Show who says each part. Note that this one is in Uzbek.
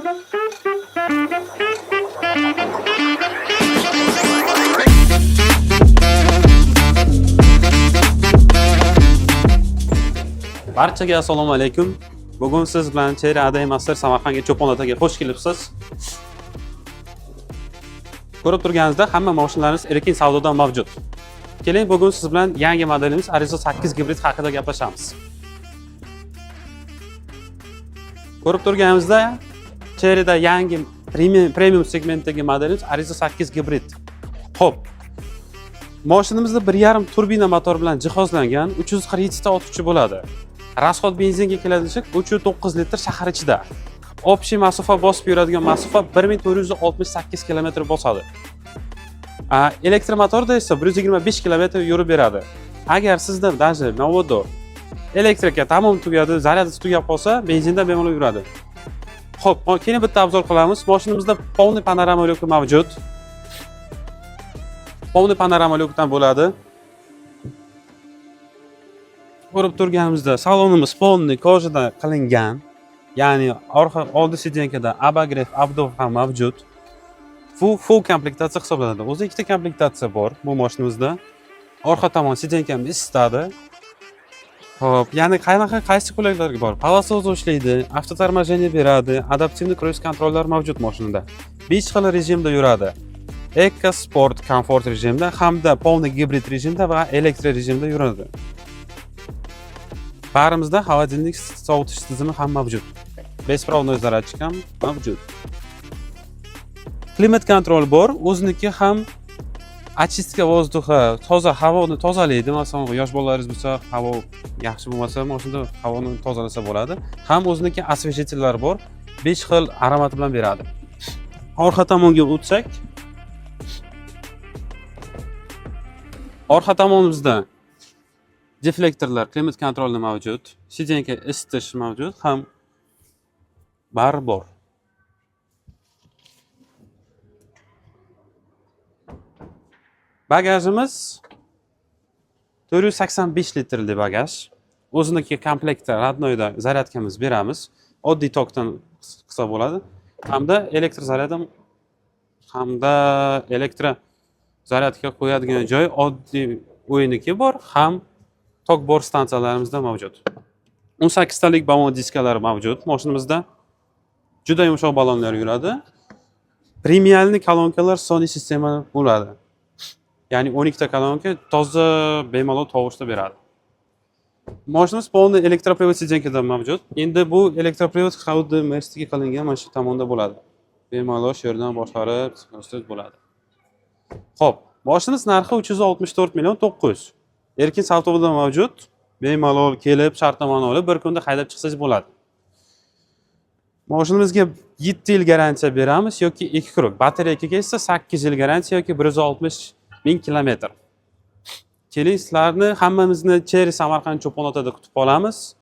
Speaker 1: Barchaga assalomu alaykum. Bugun siz bilan Cherry Aday Master Samarqandga Cho'pon otaga xush kelibsiz. Ko'rib turganingizdek, hamma mashinalarimiz erkin savdoda mavjud. Keling, bugun siz bilan yangi modelimiz Arizo 8 gibrid haqida gaplashamiz. Ko'rib turganimizda Cherry'da yangi premium segmentdagi modelimiz Arizo 8 gibrid. Xo'p. Mashinamizda 1.5 turbina motor bilan jihozlangan 347 ta ot kuchi bo'ladi. Rasxod benzinga keladisak 309 litr shahar ichida. Общий masofa bosib yuradigan masofa 1468 km bosadi. Elektromotorda esa 125 km yurib beradi. Agar sizda даже navodo elektrika tamom tugadi, zaryadi tugab qolsa, benzinda bemalol yuradi. Xo'p, keyin bitta obzor qilamiz. Mashinamizda полный panorama lyuk mavjud. Полный panorama lyukdan bo'ladi. Ko'rib turganimizda salonimiz polniy kojadan qilingan. Ya'ni oldi sidenkada abagrev, abdov ham mavjud. Full komplektatsiya hisoblanadi. O'zi ikkita komplektatsiya bor bu mashinamizda. Orqa tomon sidenkamiz isitadi. Xo'p, ya'ni qaysi qulayliklar bor? Pavosoz ishlaydi, avtotormojeniya beradi, adaptivniy kruiz kontrollar mavjud mashinada. 5 xil rejimda yuradi. Eco, Sport, Comfort rejimda hamda полный gibrid rejimda va elektr rejimda yuradi. Barimizda холодильник sovutish tizimi ham mavjud. Беспроводной zaryadchik ham mavjud. Klimat kontrol bor, o'ziniki ham очистка воздуха, toza havoni tozalaydi. Masalan, yosh bolalaringiz bo'lsa, havo yaxshi bo'lmasa, mashinada havoni tozalasa bo'ladi. Ham o'ziniki освежителlar bor, 5 xil aromat bilan beradi. Orqa tomonga o'tsak, orqa tomonimizda deflektorlar, klimat kontroli mavjud, sidenka isitish mavjud, ham bari bor. Bagajimiz 485 litrli bagaj. O'ziniki komplektda radnoyda zaryadkamiz beramiz. Oddiy tokdan qilsa bo'ladi. Hamda elektr zaryadi hamda elektr zaryadga qo'yadigan joy oddiy o'yiniki bor, ham tok bor stansiyalarimizda mavjud. 18 talik balon diskalari mavjud. Mashinamizda juda yumshoq balonlar yuradi. Premialni kolonkalar soniy sistema bo'ladi. Ya'ni 12 ta kolonka toza bemalol tovushda beradi. Mashinamiz polniy elektropривод sidenkada mavjud. Endi bu elektropривод xuddi Mercedesga qilingan mana shu tomonda bo'ladi. Bemalol shu yerdan boshqarib bo'ladi. Xo'p, mashinamiz narxi 364 million 900. Erkin savdoda mavjud. Bemalol kelib, shartnomani olib, bir kunda haydab chiqsangiz bo'ladi. Mashinamizga 7 yil garantiya beramiz yoki 2 krok. Batareyaga kelsa 8 yil garantiya yoki 160 ming kilometr. Keling, sizlarni hammamizni Cherry Samarqand Cho'pon otada kutib qolamiz.